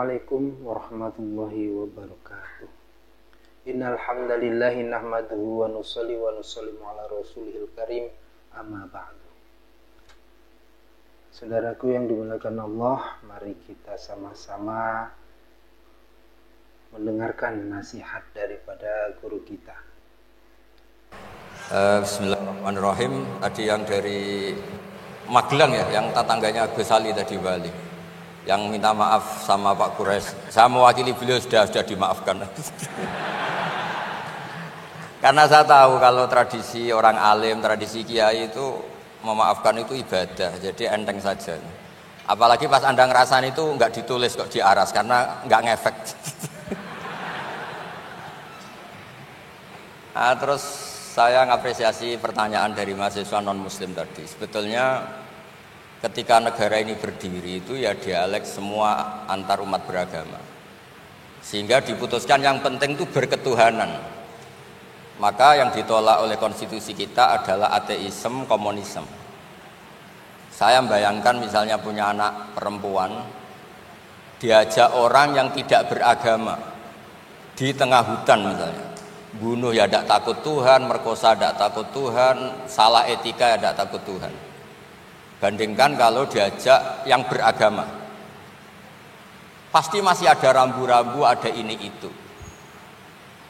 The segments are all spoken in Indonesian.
Assalamualaikum warahmatullahi wabarakatuh. Innal hamdalillah nahmaduhu wa nusalli wa nusallimu ala rasulihil karim, amma ba'du. Saudaraku yang dimuliakan Allah, mari kita sama-sama mendengarkan nasihat daripada guru kita. Bismillahirrahmanirrahim. Tadi yang dari Magelang ya, yang tetangganya Gus Ali tadi Bali, yang minta maaf sama Pak Kures. Saya mewakili beliau, sudah dimaafkan. Karena saya tahu kalau tradisi orang alim, tradisi kiai itu memaafkan itu ibadah, jadi enteng saja. Apalagi pas Anda ngerasain itu nggak ditulis kok diaras, karena nggak ngefek. Nah, terus saya ngapresiasi pertanyaan dari mahasiswa non-muslim tadi. Sebetulnya ketika negara ini berdiri itu ya dialek semua antar umat beragama. Sehingga diputuskan yang penting itu berketuhanan. Maka yang ditolak oleh konstitusi kita adalah ateisme, komunisme. Saya membayangkan misalnya punya anak perempuan, diajak orang yang tidak beragama di tengah hutan misalnya. Bunuh ya tidak takut Tuhan, merkosa tidak takut Tuhan, salah etika ya tidak takut Tuhan. Bandingkan kalau diajak yang beragama, pasti masih ada rambu-rambu, ada ini itu.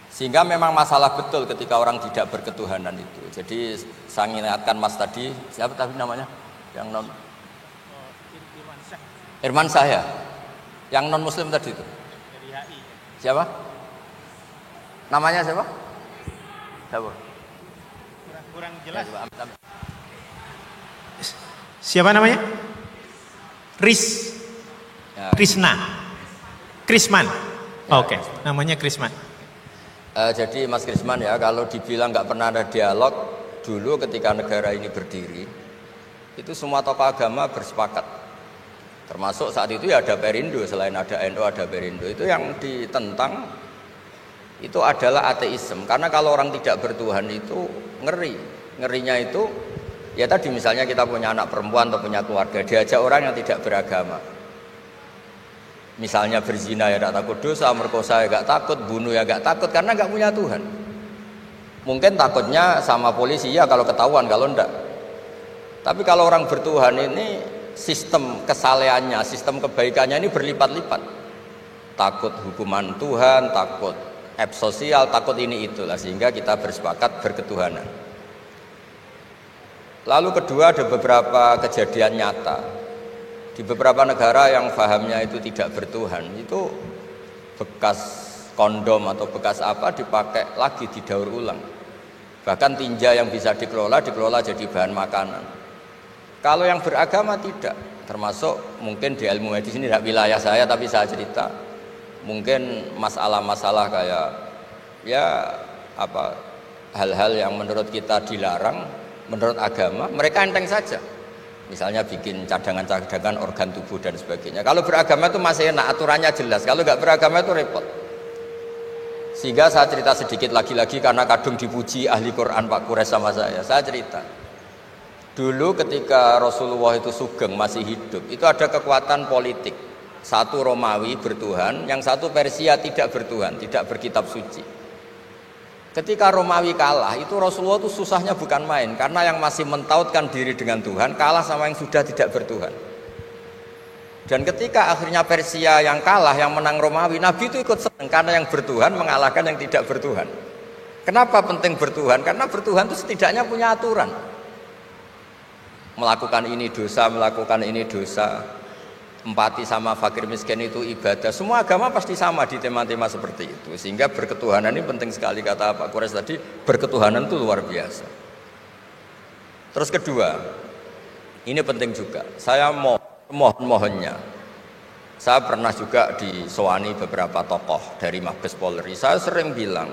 Sehingga memang masalah betul ketika orang tidak berketuhanan itu. Jadi saya ingatkan Mas tadi, siapa tadi namanya? Yang non Irman Syah, yang non muslim tadi itu. Siapa? Namanya siapa? Siapa? Kurang jelas. Siapa namanya? Krisna. Krisman. Ya, Oke, namanya Krisman. Jadi Mas Krisman ya, kalau dibilang nggak pernah ada dialog dulu ketika negara ini berdiri, itu semua tokoh agama bersepakat. Termasuk saat itu ya ada Perindo, selain ada NU ada Perindo. Itu yang ditentang itu adalah ateisme, karena kalau orang tidak bertuhan itu ngerinya itu ya tadi misalnya kita punya anak perempuan atau punya keluarga, diajak orang yang tidak beragama, misalnya berzina ya tidak takut dosa, merkosa ya tidak takut, bunuh ya tidak takut, karena tidak punya Tuhan. Mungkin takutnya sama polisi ya kalau ketahuan, kalau tidak. Tapi kalau orang bertuhan ini sistem kesalehannya, sistem kebaikannya ini berlipat-lipat. Takut hukuman Tuhan, takut sosial, takut ini itulah, sehingga kita bersepakat berketuhanan. Lalu kedua, ada beberapa kejadian nyata di beberapa negara yang fahamnya itu tidak bertuhan, itu bekas kondom atau bekas apa dipakai lagi, didaur ulang. Bahkan tinja yang bisa dikelola jadi bahan makanan. Kalau yang beragama tidak, termasuk mungkin di ilmu medis ini tidak wilayah saya, tapi saya cerita mungkin masalah-masalah kayak ya apa hal-hal yang menurut kita dilarang, menurut agama mereka enteng saja. Misalnya bikin cadangan-cadangan organ tubuh dan sebagainya. Kalau beragama itu masih enak, aturannya jelas. Kalau nggak beragama itu repot. Sehingga saya cerita sedikit lagi-lagi karena kadung dipuji ahli Quran Pak Kures sama saya. Saya cerita dulu ketika Rasulullah itu sugeng masih hidup, itu ada kekuatan politik. Satu Romawi bertuhan, yang satu Persia tidak bertuhan, tidak berkitab suci. Ketika Romawi kalah, itu Rasulullah itu susahnya bukan main, karena yang masih mentautkan diri dengan Tuhan kalah sama yang sudah tidak bertuhan. Dan ketika akhirnya Persia yang kalah, yang menang Romawi, Nabi itu ikut senang karena yang bertuhan mengalahkan yang tidak bertuhan. Kenapa penting bertuhan? Karena bertuhan itu setidaknya punya aturan. Melakukan ini dosa, melakukan ini dosa. Empati sama fakir miskin itu ibadah. Semua agama pasti sama di tema-tema seperti itu. Sehingga berketuhanan ini penting sekali, kata Pak Kures tadi, berketuhanan itu luar biasa. Terus kedua, ini penting juga. Saya mohonnya, saya pernah juga disowani beberapa tokoh dari Mabes Polri. Saya sering bilang,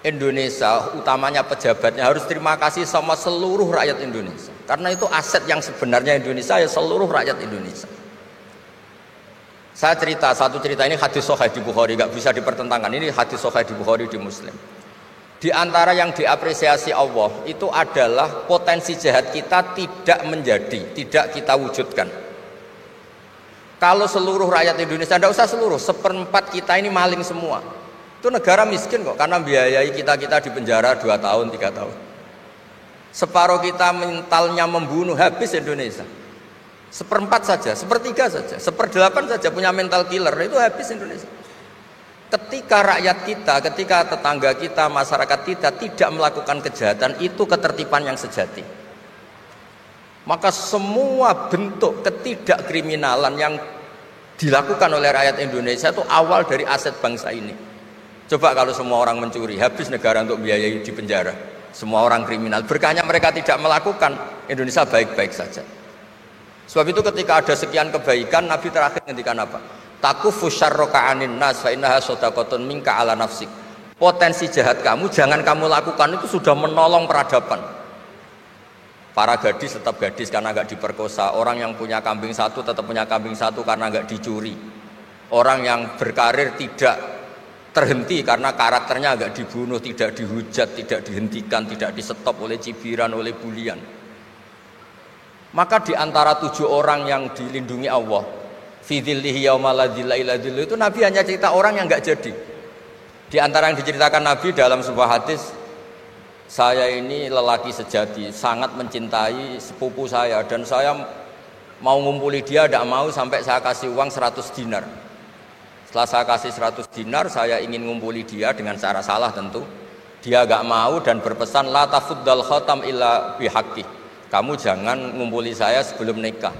Indonesia utamanya pejabatnya harus terima kasih sama seluruh rakyat Indonesia, karena itu aset yang sebenarnya Indonesia ya seluruh rakyat Indonesia. Saya satu cerita ini hadis sahih di Bukhari, nggak bisa dipertentangkan, ini hadis sahih di Bukhari, di Muslim. Di antara yang diapresiasi Allah itu adalah potensi jahat kita tidak menjadi, tidak kita wujudkan. Kalau seluruh rakyat Indonesia, tidak usah seluruh, 1/4 kita ini maling semua. Itu negara miskin kok, karena biayai kita di penjara 2 tahun, 3 tahun. Separuh kita mentalnya membunuh, habis Indonesia. 1/4 saja, 1/3 saja, 1/8 saja punya mental killer, itu habis Indonesia. Ketika rakyat kita, ketika tetangga kita, masyarakat kita tidak melakukan kejahatan, itu ketertiban yang sejati. Maka semua bentuk ketidakkriminalan yang dilakukan oleh rakyat Indonesia itu awal dari aset bangsa ini. Coba kalau semua orang mencuri, habis negara untuk biayai di penjara. Semua orang kriminal, berkahnya mereka tidak melakukan, Indonesia baik-baik saja. Sebab itu ketika ada sekian kebaikan, Nabi terakhir ngendikan apa? Takufu syarroka anin nas fa innaha shadaqatun minka ala nafsik. Potensi jahat kamu jangan kamu lakukan, itu sudah menolong peradaban. Para gadis tetap gadis karena nggak diperkosa. Orang yang punya kambing satu tetap punya kambing satu karena nggak dicuri. Orang yang berkarir tidak terhenti karena karakternya nggak dibunuh, tidak dihujat, tidak dihentikan, tidak disetop oleh cibiran, oleh bulian. Maka di antara 7 orang yang dilindungi Allah, fi dzillihi yauma la dzilla illa dzilluh, itu Nabi hanya cerita orang yang nggak jadi. Di antara yang diceritakan Nabi dalam sebuah hadis, saya ini lelaki sejati, sangat mencintai sepupu saya, dan saya mau ngumpuli dia, tidak mau sampai saya kasih uang 100 dinar. Setelah saya kasih 100 dinar, saya ingin ngumpuli dia dengan cara salah tentu. Dia gak mau dan berpesan, la tafuddal khatam illa bihaqqi. Kamu jangan ngumpuli saya sebelum nikah.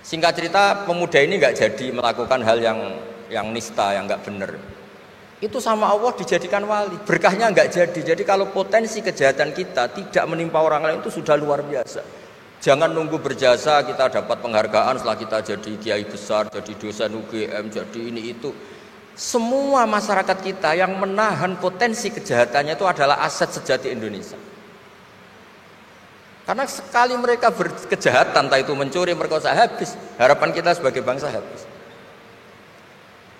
Singkat cerita, pemuda ini gak jadi melakukan hal yang nista, yang gak benar. Itu sama Allah dijadikan wali, berkahnya nggak jadi. Jadi kalau potensi kejahatan kita tidak menimpa orang lain, itu sudah luar biasa. Jangan nunggu berjasa kita dapat penghargaan setelah kita jadi kiai besar, jadi dosen UGM, jadi ini itu. Semua masyarakat kita yang menahan potensi kejahatannya itu adalah aset sejati Indonesia. Karena sekali mereka berkejahatan, entah itu mencuri, merkosa, habis. Harapan kita sebagai bangsa habis.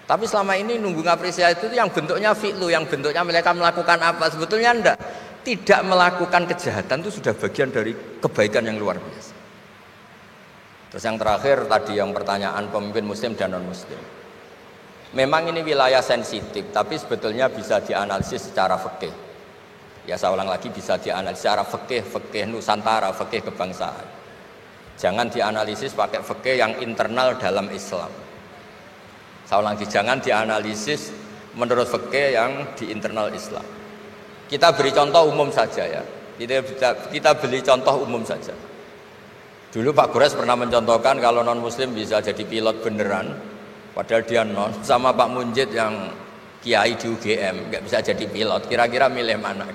Tapi selama ini nunggu ngapresiasi itu yang bentuknya fi'lu, yang bentuknya mereka melakukan apa, sebetulnya enggak. Tidak melakukan kejahatan itu sudah bagian dari kebaikan yang luar biasa. Terus yang terakhir tadi yang pertanyaan pemimpin muslim dan non muslim. Memang ini wilayah sensitif, tapi sebetulnya bisa dianalisis secara fikih. Ya saya ulang lagi, bisa dianalisis secara fikih Nusantara, fikih kebangsaan. Jangan dianalisis pakai fikih yang internal dalam Islam. Saya ulang lagi, jangan dianalisis menurut fikih yang di internal Islam. Kita beri contoh umum saja ya. Kita beri contoh umum saja. Dulu Pak Gores pernah mencontohkan kalau non muslim bisa jadi pilot beneran, padahal dia non, sama Pak Munjid yang kiai di UGM nggak bisa jadi pilot. Kira-kira milih mana?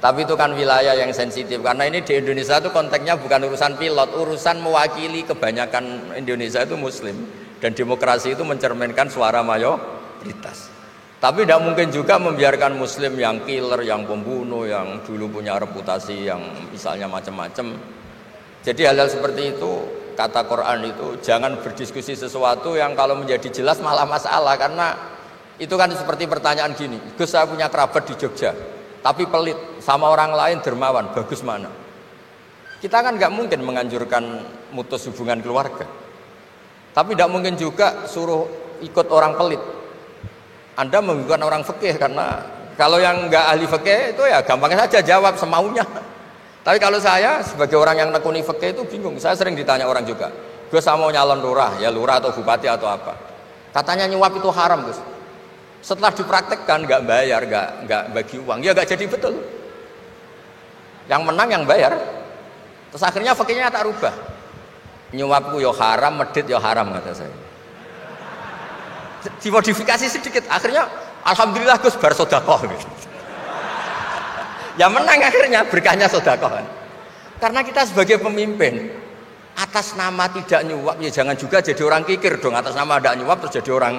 Tapi itu kan wilayah yang sensitif, karena ini di Indonesia itu konteksnya bukan urusan pilot, urusan mewakili kebanyakan Indonesia itu muslim. Dan demokrasi itu mencerminkan suara mayoritas. Tapi tidak mungkin juga membiarkan muslim yang killer, yang pembunuh, yang dulu punya reputasi yang misalnya macam-macam. Jadi hal-hal seperti itu, kata Quran itu, jangan berdiskusi sesuatu yang kalau menjadi jelas malah masalah. Karena itu kan seperti pertanyaan gini, Gus saya punya kerabat di Jogja, tapi pelit, sama orang lain dermawan, bagus mana? Kita kan nggak mungkin menganjurkan mutus hubungan keluarga. Tapi tidak mungkin juga suruh ikut orang pelit. Anda menggunakan orang fikih, karena kalau yang nggak ahli fikih itu ya gampang saja jawab semaunya. Tapi kalau saya sebagai orang yang nekuni fikih itu bingung. Saya sering ditanya orang juga, Gus saya mau nyalon lurah, ya lurah atau bupati atau apa. Katanya nyuap itu haram Gus. Setelah dipraktekkan nggak bayar, nggak bagi uang, ya nggak jadi betul. Yang menang yang bayar. Terus akhirnya fikihnya tak rubah. Nyuapku yo haram, medit yo haram kata saya. Dimodifikasi sedikit, akhirnya alhamdulillah Gus bar sedekah gitu. Ya menang akhirnya, berkahnya sedekah kan. Karena kita sebagai pemimpin atas nama tidak nyuap ya jangan juga jadi orang kikir dong. Atas nama tidak nyuap terus jadi orang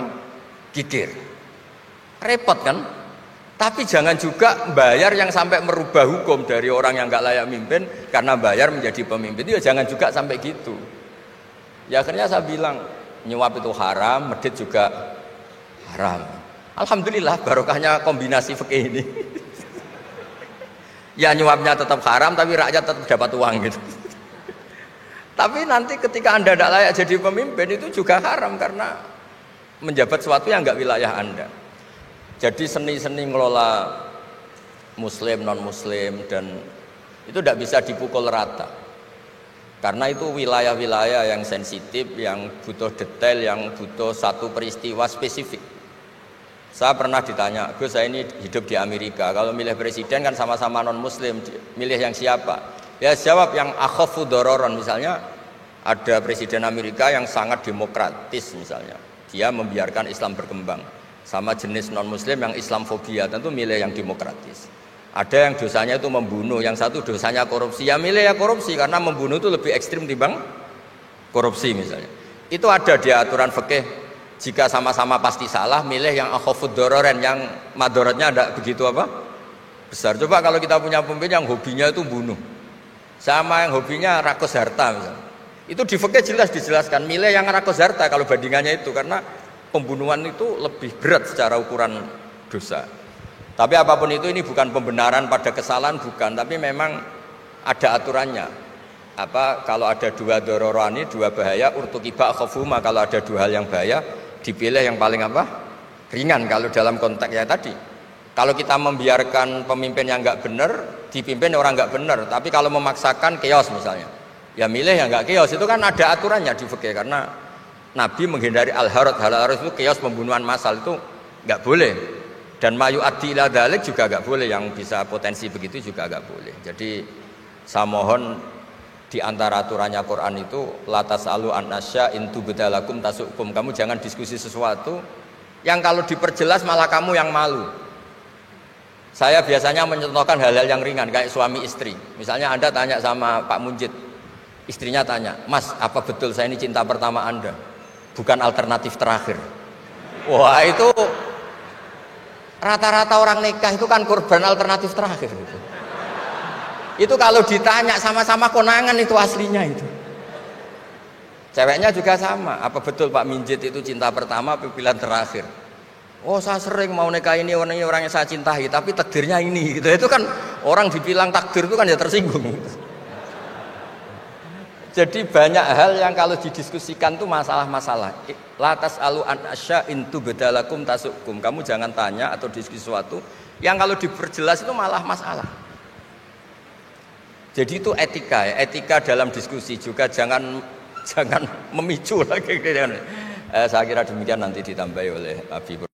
kikir. Repot kan? Tapi jangan juga bayar yang sampai merubah hukum dari orang yang nggak layak mimpin karena bayar menjadi pemimpin. Ya jangan juga sampai gitu. Ya akhirnya saya bilang nyuap itu haram, medit juga haram. Alhamdulillah barokahnya kombinasi fikih ini. Ya nyuapnya tetap haram tapi rakyat tetap dapat uang gitu. Tapi nanti ketika Anda tidak layak jadi pemimpin itu juga haram karena menjabat sesuatu yang enggak wilayah Anda. Jadi seni-seni ngelola muslim, non-muslim dan itu tidak bisa dipukul rata. Karena itu wilayah-wilayah yang sensitif, yang butuh detail, yang butuh satu peristiwa spesifik. Saya pernah ditanya, Gus saya ini hidup di Amerika, kalau milih presiden kan sama-sama non-muslim, milih yang siapa? Ya jawab yang akhafu dororon, misalnya ada presiden Amerika yang sangat demokratis misalnya, dia membiarkan Islam berkembang. Sama jenis non-muslim yang Islamfobia, tentu milih yang demokratis. Ada yang dosanya itu membunuh, yang satu dosanya korupsi, ya milih ya korupsi karena membunuh itu lebih ekstrim dibanding korupsi misalnya. Itu ada di aturan fikih, jika sama-sama pasti salah, milih yang akhafud dororen, yang madorotnya ada begitu apa? Besar. Coba kalau kita punya pemimpin yang hobinya itu bunuh, sama yang hobinya rakus harta misalnya. Itu di fikih jelas dijelaskan, milih yang rakus harta kalau bandingannya itu, karena pembunuhan itu lebih berat secara ukuran dosa. Tapi apapun itu, ini bukan pembenaran pada kesalahan, bukan, tapi memang ada aturannya. Apa kalau ada dua dororani, dua bahaya, urtukiba khafuma, kalau ada dua hal yang bahaya, dipilih yang paling apa? Ringan kalau dalam konteks ya tadi. Kalau kita membiarkan pemimpin yang enggak benar, dipimpin orang enggak benar, tapi kalau memaksakan chaos misalnya, ya milih yang enggak chaos, itu kan ada aturannya di fikih, karena Nabi menghindari al-harad, hal-harad itu chaos, pembunuhan massal itu enggak boleh. Dan mayu adila dalik juga agak boleh, yang bisa potensi begitu juga agak boleh. Jadi saya mohon di antara aturannya Quran itu la tasalu an asya in tubdalakum tasukum. Kamu jangan diskusi sesuatu yang kalau diperjelas malah kamu yang malu. Saya biasanya mencontohkan hal-hal yang ringan kayak suami istri. Misalnya Anda tanya sama Pak Munjid, istrinya tanya, "Mas, apa betul saya ini cinta pertama Anda? Bukan alternatif terakhir?" Wah, itu rata-rata orang nikah itu kan korban alternatif terakhir gitu. Itu kalau ditanya sama-sama konangan itu aslinya itu. Ceweknya juga sama, apa betul Pak Minjit itu cinta pertama atau pilihan terakhir? Oh saya sering mau nikah ini orang yang saya cintai, tapi takdirnya ini gitu. Itu kan orang dibilang takdir itu kan ya tersinggung. Jadi banyak hal yang kalau didiskusikan itu masalah-masalah. Latas alu an asya intu bedalakum tasukum. Kamu jangan tanya atau diskusi sesuatu yang kalau diperjelas itu malah masalah. Jadi itu etika ya, etika dalam diskusi juga jangan memicu lagi. Saya kira demikian, nanti ditambahi oleh Abi.